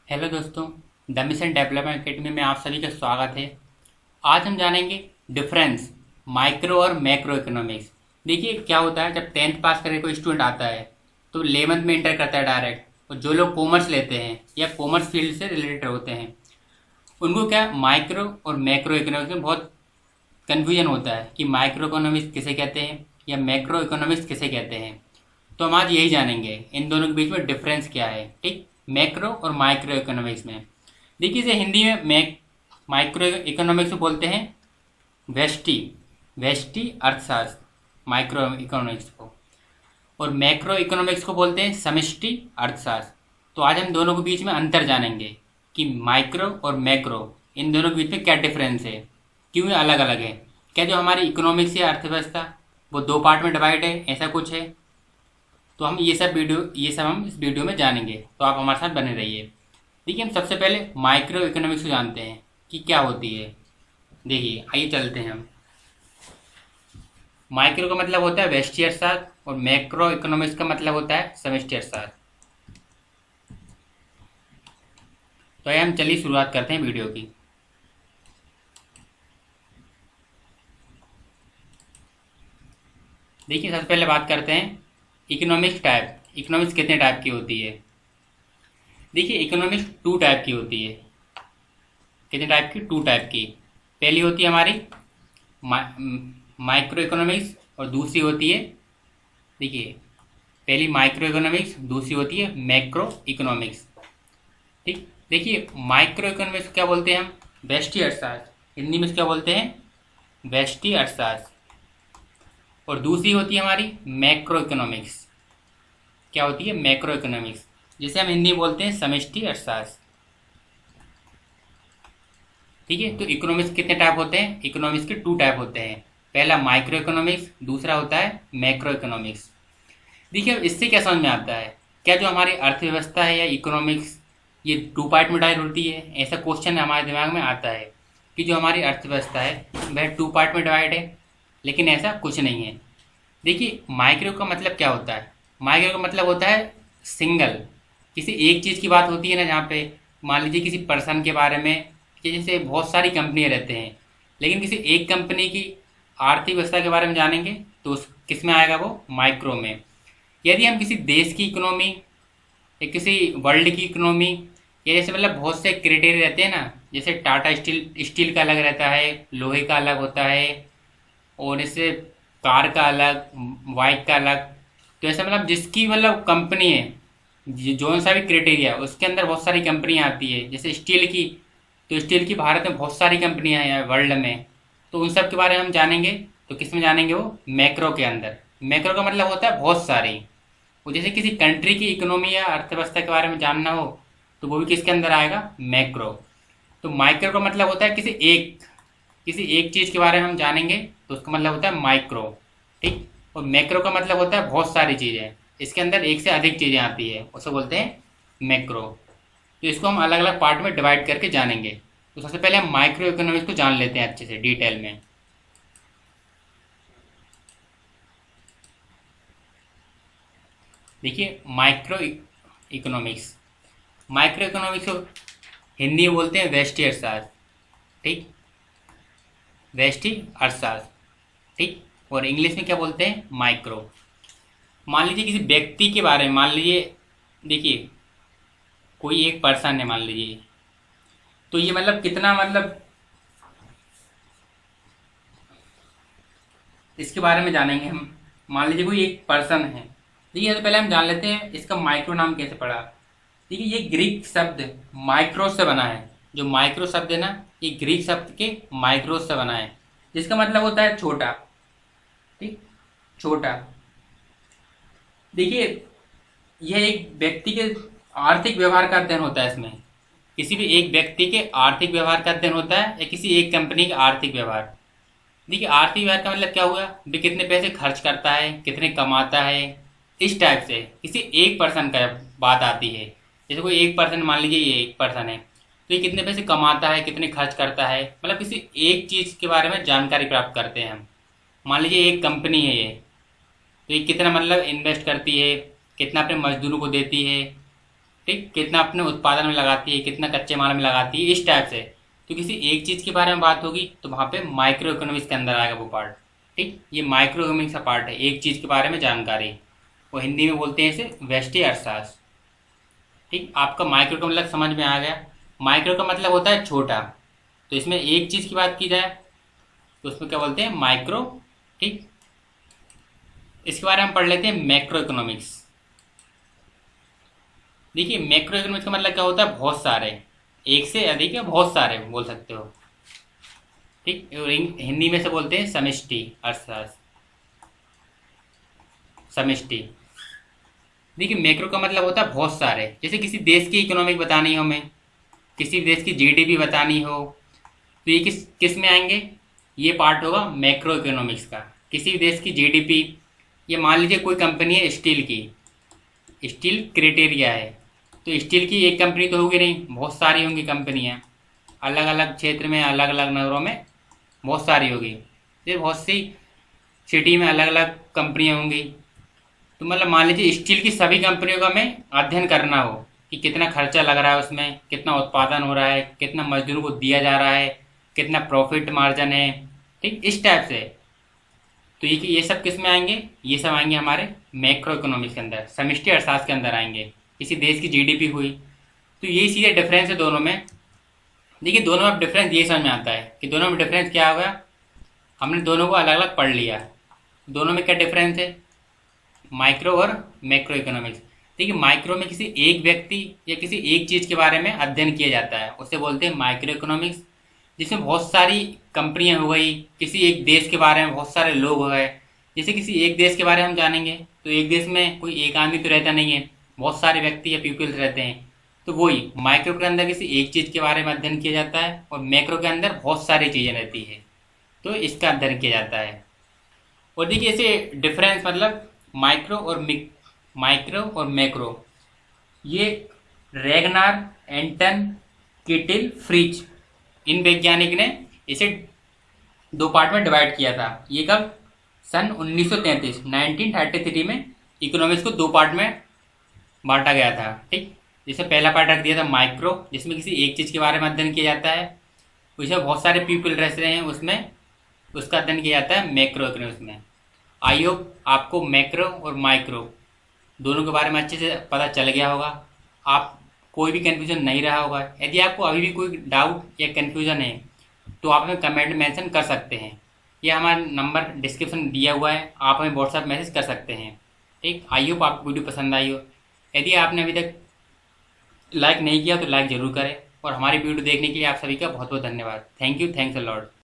Hello दोस्तों, the mission development academy में आप सभी का स्वागत है। आज हम जानेंगे डिफरेंस माइक्रो और मैक्रो इकोनॉमिक्स। देखिए क्या होता है, जब 10th पास करके कोई स्टूडेंट आता है तो 11th में इंटर करता है डायरेक्ट। और जो लोग कॉमर्स लेते हैं या कॉमर्स फील्ड से रिलेटेड होते हैं उनको क्या माइक्रो और मैक्रो इकोनॉमिक्स में बहुत कन्फ्यूजन होता है कि माइक्रो इकोनॉमिक्स किसे कहते हैं या मैक्रो इकोनॉमिक्स किसे कहते हैं। तो हम आज यही जानेंगे इन दोनों के बीच में डिफरेंस क्या है। ठीक, मैक्रो और माइक्रो इकोनॉमिक्स में देखिए इसे हिंदी में माइक्रो इकोनॉमिक्स को बोलते हैं व्यष्टि व्यष्टि अर्थशास्त्र माइक्रो इकोनॉमिक्स को, और मैक्रो इकोनॉमिक्स को बोलते हैं समष्टि अर्थशास्त्र। तो आज हम दोनों के बीच में अंतर जानेंगे कि माइक्रो और मैक्रो इन दोनों के बीच में क्या डिफरेंस है, क्यों ये अलग अलग है। क्या जो हमारी इकोनॉमिक्स या अर्थव्यवस्था वो दो पार्ट में डिवाइड है, ऐसा कुछ है। तो हम ये सब हम इस वीडियो में जानेंगे, तो आप हमारे साथ बने रहिए। देखिए हम सबसे पहले माइक्रो इकोनॉमिक्स को जानते हैं कि क्या होती है। देखिए आइए चलते हैं हम। माइक्रो का मतलब होता है व्यष्टि अर्थशास्त्र और मैक्रो इकोनॉमिक्स का मतलब होता है समष्टि अर्थशास्त्र। तो आइए हम चलिए शुरुआत करते हैं वीडियो की। देखिए सबसे पहले बात करते हैं इकोनॉमिक्स टाइप। इकोनॉमिक्स कितने टाइप की होती है। देखिए इकोनॉमिक्स टू टाइप की होती है। कितने टाइप की? टू टाइप की। पहली होती है हमारी माइक्रो इकोनॉमिक्स और दूसरी होती है, देखिए पहली माइक्रो इकोनॉमिक्स, दूसरी होती है मैक्रो इकोनॉमिक्स। ठीक, देखिए माइक्रो इकोनॉमिक्स क्या बोलते हैं हम? व्यष्टि अर्थशास्त्र। हिंदी में क्या बोलते हैं? व्यष्टि अर्थशास्त्र। और दूसरी होती है हमारी मैक्रो इकोनॉमिक्स। क्या होती है? मैक्रो इकोनॉमिक्स, जिसे हम हिंदी में बोलते हैं समष्टि अर्थशास्त्र। ठीक है, तो इकोनॉमिक्स कितने टाइप होते हैं? इकोनॉमिक्स के टू टाइप होते हैं। पहला माइक्रो इकोनॉमिक्स, दूसरा होता है मैक्रो इकोनॉमिक्स। देखिए अब इससे क्या समझ में आता है, क्या जो हमारी अर्थव्यवस्था है या इकोनॉमिक्स ये टू पार्ट में डिवाइड होती है? ऐसा क्वेश्चन हमारे दिमाग में आता है कि जो हमारी अर्थव्यवस्था है वह टू पार्ट में डिवाइड है, लेकिन ऐसा कुछ नहीं है। देखिए माइक्रो का मतलब क्या होता है? माइक्रो का मतलब होता है सिंगल, किसी एक चीज़ की बात होती है ना, जहाँ पे मान लीजिए किसी पर्सन के बारे में, कि जैसे बहुत सारी कंपनियां रहते हैं लेकिन किसी एक कंपनी की आर्थिक व्यवस्था के बारे में जानेंगे तो उस किस में आएगा? वो माइक्रो में। यदि हम किसी देश की इकोनॉमी या किसी वर्ल्ड की इकोनॉमी, या जैसे मतलब बहुत से क्राइटेरिया रहते हैं ना, जैसे टाटा स्टील, स्टील का अलग रहता है, लोहे का अलग होता है, और इससे कार का अलग, बाइक का अलग। तो ऐसा मतलब जिसकी मतलब कंपनी है, जो सा भी क्राइटेरिया उसके अंदर बहुत सारी कंपनियां आती है। जैसे स्टील की, तो स्टील की भारत में बहुत सारी कंपनियां हैं वर्ल्ड में, तो उन सब के बारे में हम जानेंगे। तो किस में जानेंगे? वो मैक्रो के अंदर। मैक्रो का मतलब होता है बहुत सारी। वो जैसे किसी कंट्री की इकोनॉमी या अर्थव्यवस्था के बारे में जानना हो तो वो भी किसके अंदर आएगा? मैक्रो। तो माइक्रो का मतलब होता है किसी एक चीज़ के बारे में हम जानेंगे तो उसका मतलब होता है माइक्रो। ठीक, और मैक्रो का मतलब होता है बहुत सारी चीज़ें, इसके अंदर एक से अधिक चीज़ें आती है, उसे बोलते हैं मैक्रो। तो इसको हम अलग अलग पार्ट में डिवाइड करके जानेंगे। तो सबसे पहले हम माइक्रो इकोनॉमिक्स को जान लेते हैं अच्छे से डिटेल में। देखिए इकोनॉमिक्स माइक्रो इकोनॉमिक्स को हिंदी में बोलते हैं व्यष्टि अर्थशास्त्र। ठीक, व्यष्टि अर्थशास्त्र। ठीक, और इंग्लिश में क्या बोलते हैं? माइक्रो। मान लीजिए किसी व्यक्ति के बारे में, मान लीजिए देखिए कोई एक पर्सन है मान लीजिए, तो ये मतलब कितना मतलब इसके बारे में जानेंगे हम। मान लीजिए कोई एक पर्सन है। देखिए तो पहले हम जान लेते हैं इसका माइक्रो नाम कैसे पड़ा। देखिए ये ग्रीक शब्द माइक्रो से बना है। जो माइक्रो शब्द है ना, ये ग्रीक शब्द के माइक्रो से बना है, जिसका मतलब होता है छोटा। ठीक, छोटा। देखिए यह एक व्यक्ति के आर्थिक व्यवहार का अध्ययन होता है। इसमें किसी भी एक व्यक्ति के आर्थिक व्यवहार का अध्ययन होता है, या किसी एक कंपनी का आर्थिक व्यवहार। देखिए आर्थिक व्यवहार का मतलब क्या हुआ, भी कितने पैसे खर्च करता है, कितने कमाता है, इस टाइप से किसी एक पर्सन का बात आती है। जैसे कोई एक पर्सन, मान लीजिए ये एक पर्सन है, तो ये कितने पैसे कमाता है, कितने खर्च करता है, मतलब किसी एक चीज़ के बारे में जानकारी प्राप्त करते हैं हम। मान लीजिए एक कंपनी है ये, तो ये कितना मतलब इन्वेस्ट करती है, कितना अपने मजदूरों को देती है, ठीक, कितना अपने उत्पादन में लगाती है, कितना कच्चे माल में लगाती है, इस टाइप से। तो किसी एक चीज़ के बारे में बात होगी तो वहाँ पे माइक्रो इकोनॉमिक्स के अंदर आएगा वो पार्ट। ठीक, ये माइक्रो इकोनॉमिक्स का पार्ट है, एक चीज़ के बारे में जानकारी। वो हिंदी में बोलते हैं इसे व्यष्टि अर्थशास्त्र। ठीक, आपका माइक्रो का मतलब समझ में आ गया। माइक्रो का मतलब होता है छोटा, तो इसमें एक चीज़ की बात की जाए तो उसमें क्या बोलते हैं, माइक्रो। ठीक, इसके बारे में हम पढ़ लेते हैं मैक्रो इकोनॉमिक्स। देखिए मैक्रो इकोनॉमिक्स का मतलब क्या होता है, बहुत सारे, एक से अधिक या बहुत सारे बोल सकते हो। ठीक, और हिंदी में से बोलते हैं समष्टि अर्थशास्त्र, समष्टि। देखिए मैक्रो का मतलब होता है बहुत सारे, जैसे किसी देश की इकोनॉमिक बतानी हो, हमें किसी देश की जीडीपी बतानी हो, तो ये किस किस में आएंगे, ये पार्ट होगा मैक्रो इकोनॉमिक्स का। किसी भी देश की जीडीपी, ये मान लीजिए कोई कंपनी है स्टील की, स्टील क्राइटेरिया है, तो स्टील की एक कंपनी तो होगी नहीं, बहुत सारी होंगी कंपनियां, अलग अलग क्षेत्र में, अलग अलग नगरों में बहुत सारी होगी, ये बहुत सी सिटी में अलग अलग कंपनियां होंगी। तो मतलब मान लीजिए स्टील की सभी कंपनियों का हमें अध्ययन करना हो कि कितना खर्चा लग रहा है उसमें, कितना उत्पादन हो रहा है, कितना मजदूरों को दिया जा रहा है, कितना प्रॉफिट मार्जिन है। ठीक, इस टाइप से। तो ये सब किस में आएंगे, ये सब आएंगे हमारे मैक्रो इकोनॉमिक्स के अंदर, समष्टि अर्थशास्त्र के अंदर आएंगे। किसी देश की जीडीपी हुई, तो यही सीधे डिफरेंस है दोनों में। देखिए दोनों में डिफरेंस ये समझ में आता है कि दोनों में डिफरेंस क्या होगा, हमने दोनों को अलग अलग पढ़ लिया। दोनों में क्या डिफरेंस है, माइक्रो और मैक्रो इकोनॉमिक्स। देखिए माइक्रो में किसी एक व्यक्ति या किसी एक चीज़ के बारे में अध्ययन किया जाता है, उसे बोलते हैं माइक्रो इकोनॉमिक्स, जिसमें बहुत सारी कंपनियां हो गई, किसी एक देश के बारे में बहुत सारे लोग हो गए। जैसे किसी एक देश के बारे में हम जानेंगे तो एक देश में कोई एक आदमी तो रहता नहीं है, बहुत सारे व्यक्ति या पीपल्स रहते हैं। तो वही माइक्रो के अंदर किसी एक चीज़ के बारे में अध्ययन किया जाता है, और मैक्रो के अंदर बहुत सारी चीज़ें रहती है, तो इसका अध्ययन किया जाता है। और देखिए ऐसे डिफरेंस मतलब माइक्रो और मैक्रो, ये रेगनार, एंटन, किटिल, फ्रिच, इन वैज्ञानिक ने इसे दो पार्ट में डिवाइड किया था। ये कब, सन 1933 1933 में इकोनॉमिक्स को दो पार्ट में बांटा गया था। ठीक, जिसे पहला पार्ट रख दिया था माइक्रो, जिसमें किसी एक चीज़ के बारे में अध्ययन किया जाता है, उसमें बहुत सारे पीपल रह रहे हैं, उसमें उसका अध्ययन किया जाता है मैक्रो इकोनॉमिक्स में। आई होप आपको मैक्रो और माइक्रो दोनों के बारे में अच्छे से पता चल गया होगा, आप कोई भी कन्फ्यूजन नहीं रहा होगा। यदि आपको अभी भी कोई डाउट या कन्फ्यूजन है तो आप हमें कमेंट में मेंशन कर सकते हैं, या हमारा नंबर डिस्क्रिप्शन दिया हुआ है, आप हमें व्हाट्सएप मैसेज कर सकते हैं। ठीक, आई होप आपको वीडियो पसंद आई हो। यदि आपने अभी तक लाइक नहीं किया तो लाइक ज़रूर करें, और हमारी वीडियो देखने के लिए आप सभी का बहुत बहुत धन्यवाद। Thank you, thanks a lot.